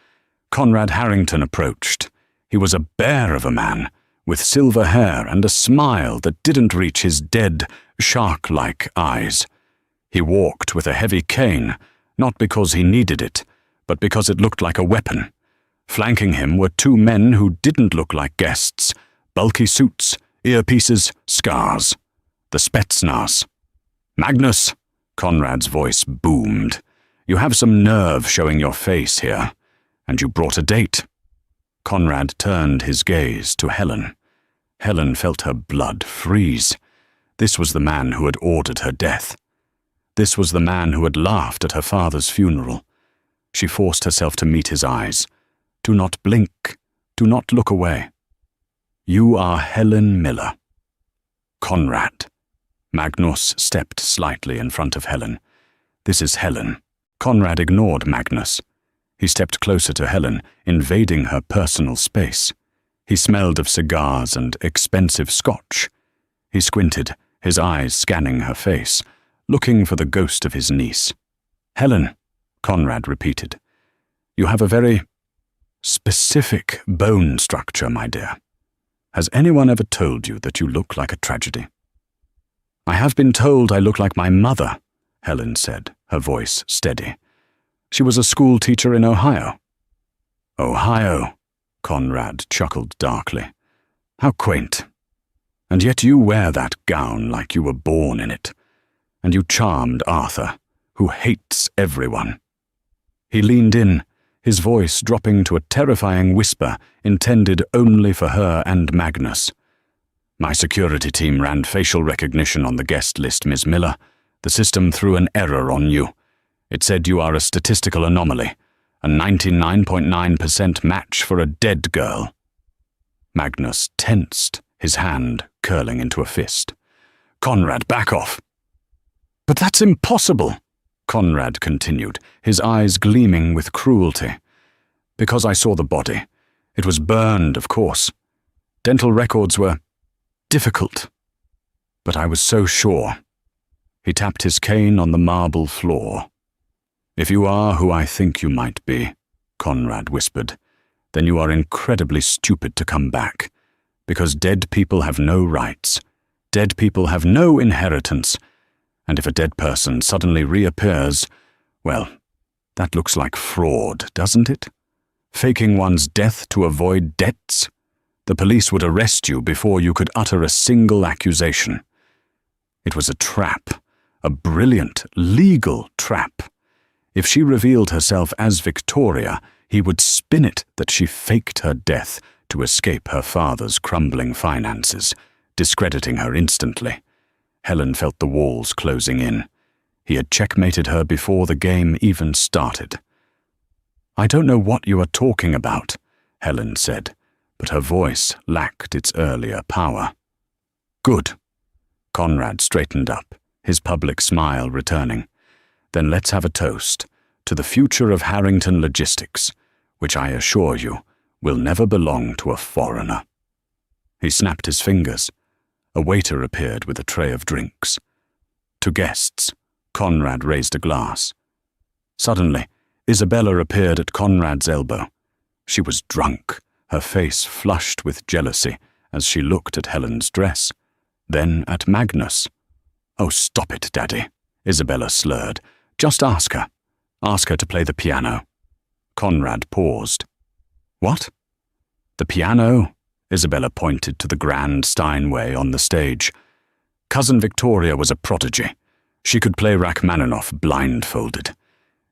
Speaker 1: Conrad Harrington approached. He was a bear of a man, with silver hair and a smile that didn't reach his dead, shark-like eyes. He walked with a heavy cane, not because he needed it, but because it looked like a weapon. Flanking him were two men who didn't look like guests, bulky suits, earpieces, scars. The Spetsnaz. Magnus, Conrad's voice boomed. You have some nerve showing your face here, and you brought a date. Conrad turned his gaze to Helen. Helen felt her blood freeze. This was the man who had ordered her death. This was the man who had laughed at her father's funeral. She forced herself to meet his eyes. Do not blink. Do not look away. You are Helen Miller. Conrad. Magnus stepped slightly in front of Helen. This is Helen. Conrad ignored Magnus. He stepped closer to Helen, invading her personal space. He smelled of cigars and expensive scotch. He squinted, his eyes scanning her face, looking for the ghost of his niece. Helen, Conrad repeated. You have a very specific bone structure, my dear. Has anyone ever told you that you look like a tragedy? I have been told I look like my mother, Helen said, her voice steady. She was a school teacher in Ohio. Ohio, Conrad chuckled darkly. How quaint. And yet you wear that gown like you were born in it. And you charmed Arthur, who hates everyone. He leaned in, his voice dropping to a terrifying whisper intended only for her and Magnus. My security team ran facial recognition on the guest list, Ms. Miller. The system threw an error on you. It said you are a statistical anomaly, a 99.9% match for a dead girl. Magnus tensed, his hand curling into a fist. Conrad, back off. But that's impossible, Conrad continued, his eyes gleaming with cruelty. Because I saw the body. It was burned, of course. Dental records were difficult. But I was so sure. He tapped his cane on the marble floor. If you are who I think you might be, Conrad whispered, then you are incredibly stupid to come back. Because dead people have no rights. Dead people have no inheritance. And if a dead person suddenly reappears, well, that looks like fraud, doesn't it? Faking one's death to avoid debts? The police would arrest you before you could utter a single accusation. It was a trap, a brilliant, legal trap. If she revealed herself as Victoria, he would spin it that she faked her death to escape her father's crumbling finances, discrediting her instantly. Helen felt the walls closing in. He had checkmated her before the game even started. "I don't know what you are talking about," Helen said, but her voice lacked its earlier power. "Good." Conrad straightened up, his public smile returning. "Then let's have a toast to the future of Harrington Logistics, which I assure you will never belong to a foreigner." He snapped his fingers. A waiter appeared with a tray of drinks. To guests, Conrad raised a glass. Suddenly, Isabella appeared at Conrad's elbow. She was drunk, her face flushed with jealousy as she looked at Helen's dress, then at Magnus. "Oh, stop it, Daddy," Isabella slurred. "Just ask her. Ask her to play the piano." Conrad paused. "What?" "The piano," Isabella pointed to the grand Steinway on the stage. "Cousin Victoria was a prodigy. She could play Rachmaninoff blindfolded.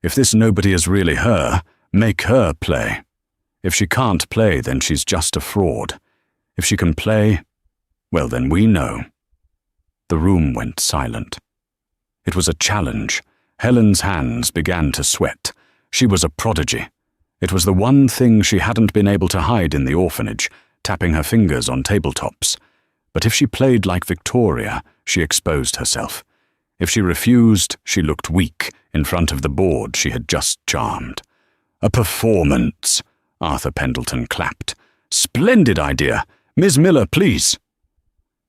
Speaker 1: If this nobody is really her, make her play. If she can't play, then she's just a fraud. If she can play, well, then we know." The room went silent. It was a challenge. Helen's hands began to sweat. She was a prodigy. It was the one thing she hadn't been able to hide in the orphanage, tapping her fingers on tabletops. But if she played like Victoria, she exposed herself. If she refused, she looked weak in front of the board she had just charmed. "A performance," Arthur Pendleton clapped. "Splendid idea. Ms. Miller, please."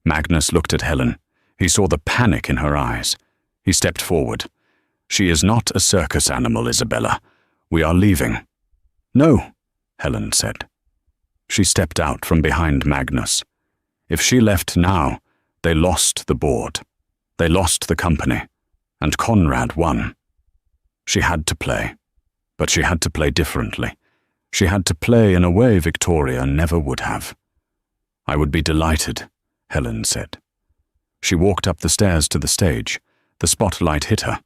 Speaker 1: Magnus looked at Helen. He saw the panic in her eyes. He stepped forward. "She is not a circus animal, Isabella. We are leaving." "No," Helen said. She stepped out from behind Magnus. If she left now, they lost the board. They lost the company, and Conrad won. She had to play, but she had to play differently. She had to play in a way Victoria never would have. "I would be delighted," Helen said. She walked up the stairs to the stage. The spotlight hit her.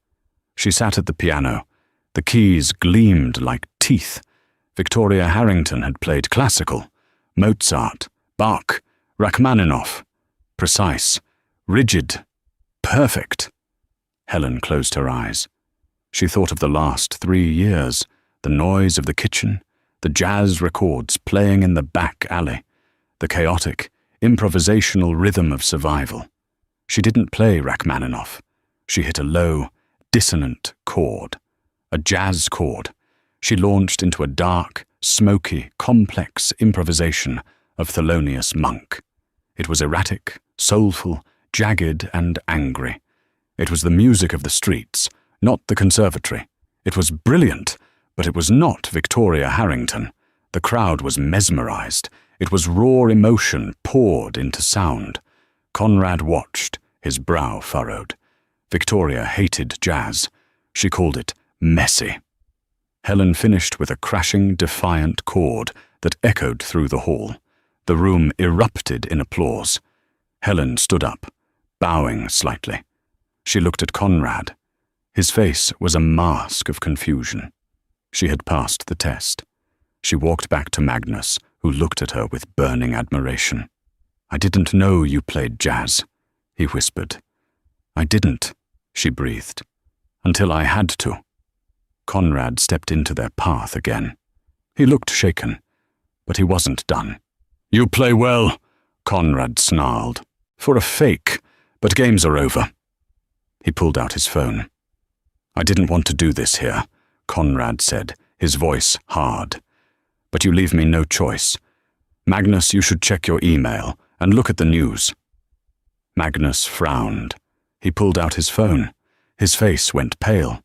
Speaker 1: She sat at the piano. The keys gleamed like teeth. Victoria Harrington had played classical, Mozart, Bach, Rachmaninoff. Precise, rigid, perfect. Helen closed her eyes. She thought of the last 3 years, the noise of the kitchen, the jazz records playing in the back alley, the chaotic, improvisational rhythm of survival. She didn't play Rachmaninoff. She hit a low, dissonant chord, a jazz chord. She launched into a dark, smoky, complex improvisation of Thelonious Monk. It was erratic, soulful, jagged, and angry. It was the music of the streets, not the conservatory. It was brilliant, but it was not Victoria Harrington. The crowd was mesmerized. It was raw emotion poured into sound. Conrad watched, his brow furrowed. Victoria hated jazz. She called it messy. Helen finished with a crashing, defiant chord that echoed through the hall. The room erupted in applause. Helen stood up, bowing slightly. She looked at Conrad. His face was a mask of confusion. She had passed the test. She walked back to Magnus, who looked at her with burning admiration. "I didn't know you played jazz," he whispered. "I didn't," she breathed, "until I had to." Conrad stepped into their path again. He looked shaken, but he wasn't done. "You play well," Conrad snarled. "For a fake, but games are over." He pulled out his phone. "I didn't want to do this here," Conrad said, his voice hard. "But you leave me no choice. Magnus, you should check your email and look at the news." Magnus frowned. He pulled out his phone. His face went pale.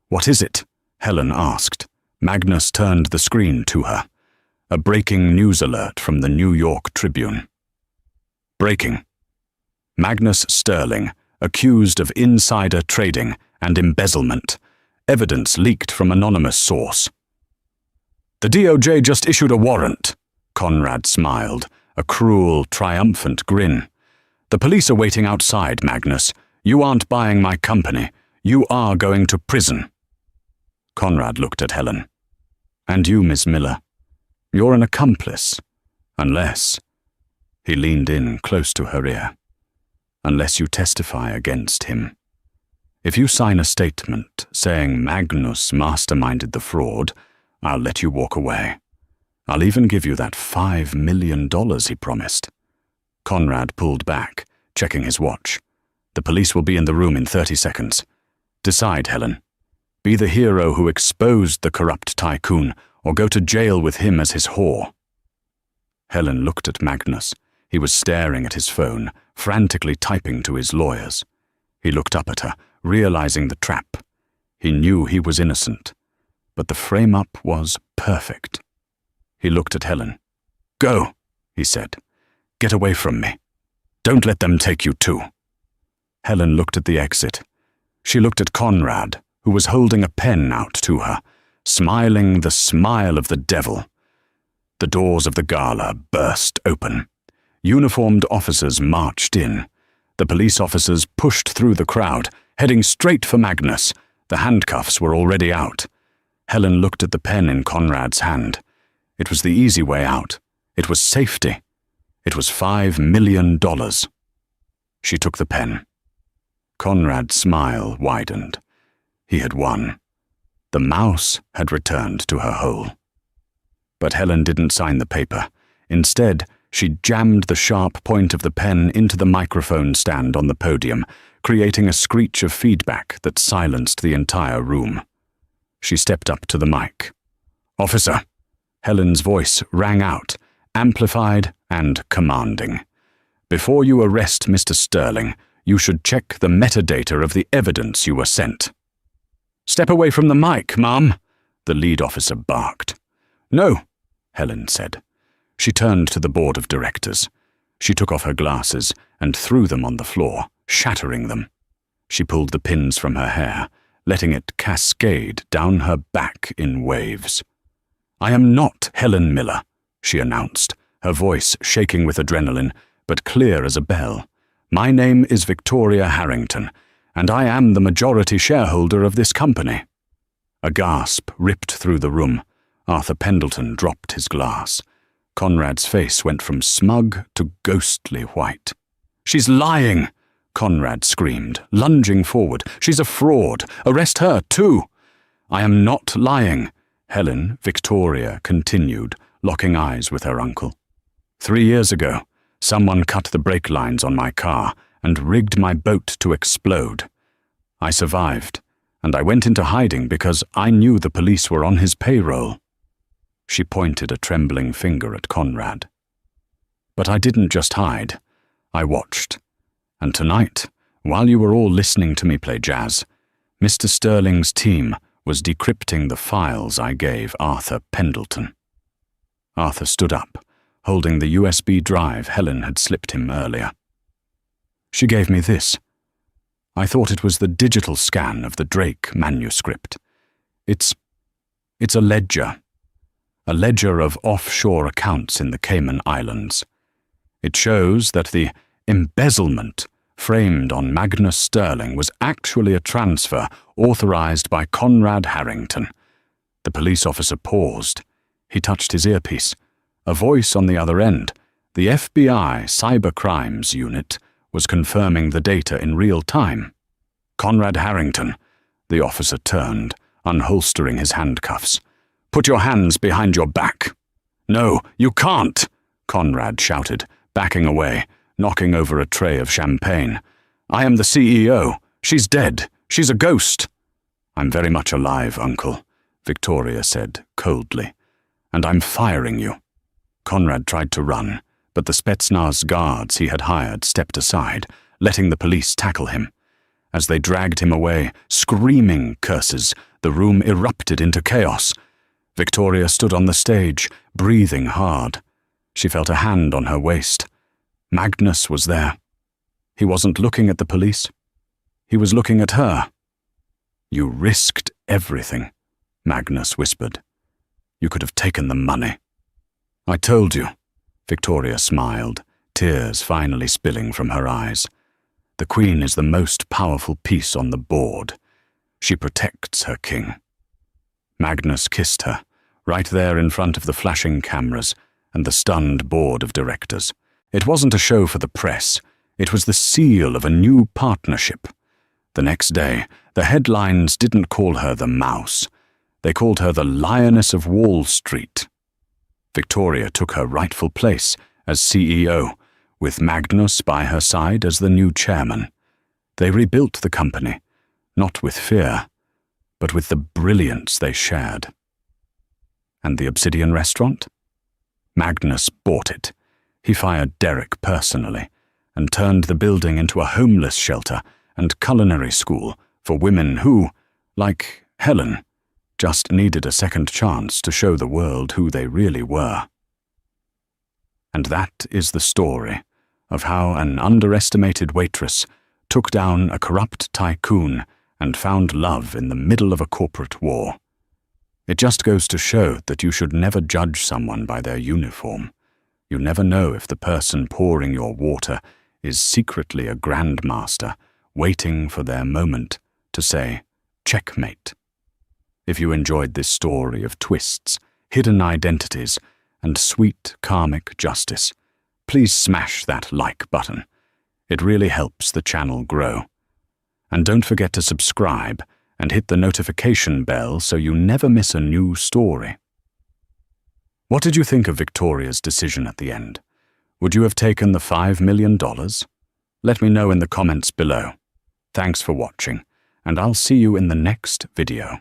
Speaker 1: "What is it?" Helen asked. Magnus turned the screen to her. A breaking news alert from the New York Tribune. Breaking. Magnus Sterling, accused of insider trading and embezzlement. Evidence leaked from anonymous source. "The DOJ just issued a warrant," Conrad smiled, a cruel, triumphant grin. "The police are waiting outside, Magnus. You aren't buying my company. You are going to prison." Conrad looked at Helen. "And you, Miss Miller? You're an accomplice. Unless, he leaned in close to her ear, unless you testify against him. If you sign a statement saying Magnus masterminded the fraud, I'll let you walk away. I'll even give you that $5 million he promised. Conrad pulled back, checking his watch. The police will be in the room in 30 seconds. Decide, Helen. Be the hero who exposed the corrupt Tycoon, or go to jail with him as his whore. Helen looked at Magnus. He was staring at his phone, frantically typing to his lawyers. He looked up at her, realizing the trap. He knew he was innocent, but the frame-up was perfect. He looked at Helen. Go, he said. Get away from me. Don't let them take you too. Helen looked at the exit. She looked at Conrad, who was holding a pen out to her, smiling the smile of the devil. The doors of the gala burst open. Uniformed officers marched in. The police officers pushed through the crowd, heading straight for Magnus. The handcuffs were already out. Helen looked at the pen in Conrad's hand. It was the easy way out. It was safety. It was $5 million. She took the pen. Conrad's smile widened. He had won. The mouse had returned to her hole. But Helen didn't sign the paper. Instead, she jammed the sharp point of the pen into the microphone stand on the podium, creating a screech of feedback that silenced the entire room. She stepped up to the mic. "Officer," Helen's voice rang out, amplified and commanding. "Before you arrest Mr. Sterling, you should check the metadata of the evidence you were sent." "Step away from the mic, ma'am," the lead officer barked. "No," Helen said. She turned to the board of directors. She took off her glasses and threw them on the floor, shattering them. She pulled the pins from her hair, letting it cascade down her back in waves. "I am not Helen Miller," she announced, her voice shaking with adrenaline, but clear as a bell. "My name is Victoria Harrington, and I am the majority shareholder of this company." A gasp ripped through the room. Arthur Pendleton dropped his glass. Conrad's face went from smug to ghostly white. "She's lying!" Conrad screamed, lunging forward. "She's a fraud! Arrest her, too!" "I am not lying," Victoria continued, locking eyes with her uncle. "3 years ago, someone cut the brake lines on my car and rigged my boat to explode. I survived, and I went into hiding because I knew the police were on his payroll." She pointed a trembling finger at Conrad. "But I didn't just hide. I watched. And tonight, while you were all listening to me play jazz, Mr. Sterling's team was decrypting the files I gave Arthur Pendleton." Arthur stood up, holding the USB drive Helen had slipped him earlier. "She gave me this. I thought it was the digital scan of the Drake manuscript. It's a ledger. A ledger of offshore accounts in the Cayman Islands. It shows that the embezzlement framed on Magnus Sterling was actually a transfer authorized by Conrad Harrington." The police officer paused. He touched his earpiece. A voice on the other end, the FBI Cybercrimes Unit, was confirming the data in real time. "Conrad Harrington," the officer turned, unholstering his handcuffs. "Put your hands behind your back." "No, you can't," Conrad shouted, backing away, knocking over a tray of champagne. "I am the CEO. She's dead. She's a ghost." "I'm very much alive, Uncle," Victoria said coldly. "And I'm firing you." Conrad tried to run, but the Spetsnaz guards he had hired stepped aside, letting the police tackle him. As they dragged him away, screaming curses, the room erupted into chaos. Victoria stood on the stage, breathing hard. She felt a hand on her waist. Magnus was there. He wasn't looking at the police. He was looking at her. "You risked everything," Magnus whispered. "You could have taken the money." "I told you," Victoria smiled, tears finally spilling from her eyes. "The Queen is the most powerful piece on the board. She protects her king." Magnus kissed her, right there in front of the flashing cameras, and the stunned board of directors. It wasn't a show for the press. It was the seal of a new partnership. The next day, the headlines didn't call her the Mouse. They called her the Lioness of Wall Street. Victoria took her rightful place as CEO, with Magnus by her side as the new chairman. They rebuilt the company, not with fear, but with the brilliance they shared. And the Obsidian restaurant? Magnus bought it. He fired Derek personally, and turned the building into a homeless shelter and culinary school for women who, like Helen, just needed a second chance to show the world who they really were. And that is the story of how an underestimated waitress took down a corrupt tycoon and found love in the middle of a corporate war. It just goes to show that you should never judge someone by their uniform. You never know if the person pouring your water is secretly a grandmaster waiting for their moment to say, "Checkmate." If you enjoyed this story of twists, hidden identities, and sweet karmic justice, please smash that like button. It really helps the channel grow. And don't forget to subscribe and hit the notification bell so you never miss a new story. What did you think of Victoria's decision at the end? Would you have taken the $5 million? Let me know in the comments below. Thanks for watching, and I'll see you in the next video.